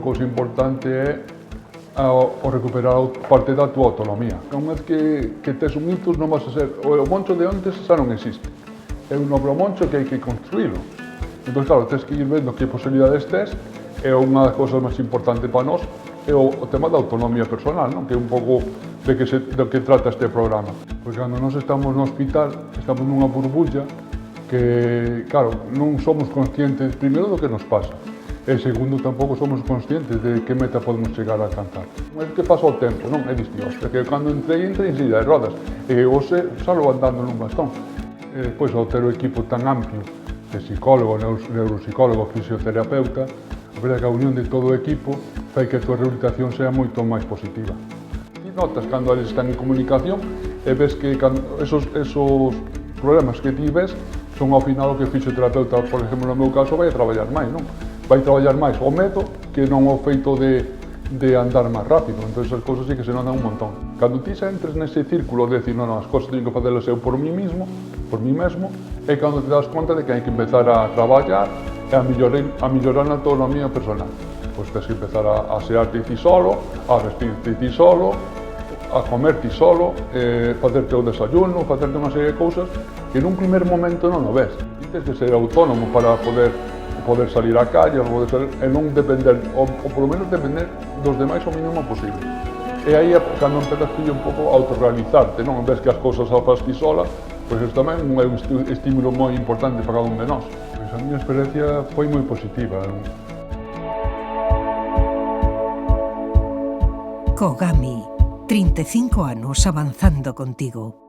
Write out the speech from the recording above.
cousa importante é o recuperar parte da túa autonomía. Unha vez que tes un hitos non vas a ser... O moncho de antes xa non existe. É un novo moncho que hai que construílo. Entón, claro, tens que ir vendo que posibilidades tes, e unha das cousas máis importantes para nós é o tema da autonomía personal, non? Que é un pouco do que trata este programa. Pois cando nós estamos no hospital, estamos nunha burbulla que, claro, non somos conscientes, primeiro, do que nos pasa, e segundo, tampouco somos conscientes de que meta podemos chegar a alcanzar. Mas que pasa o tempo, non? É diste, hostia, que cando entrei en silla de rodas, e hoxe salo andando nun bastón. E depois, ao ter o equipo tan amplio de psicólogo, neuropsicólogo, fisioterapeuta, a verdade que a unión de todo o equipo fai que a tua rehabilitación sea moito máis positiva. Ti notas cando eles están en comunicación e ves que esos problemas que ti ves son ao final o que o fisioterapeuta, por exemplo, no meu caso, vai a traballar máis, non? Vai traballar máis o medo que non o feito de andar máis rápido. Entón, esas cousas sí que se notan un montón. Cando ti xa entres nese círculo de decir, non, as cousas teño que facelas eu por mí mesmo, é cando te das conta de que hai que empezar a traballar e a mellorar a autonomía personal. Pois tens que empezar a asearte ti solo, a vestirte ti solo, a comer ti solo, facerte o desayuno, facerte unha serie de cousas que nun primer momento non o ves. E tens que ser autónomo para poder salir á calle, e non depender, ou polo menos depender dos demais o mínimo posible. E aí é cando empezas ti un pouco a autorrealizarte, non? Ves que as cousas as fas ti sola, pois isto tamén é un estímulo moi importante para cada un de nós. Pois a miña experiencia foi moi positiva. Cogami, 35 anos avanzando contigo.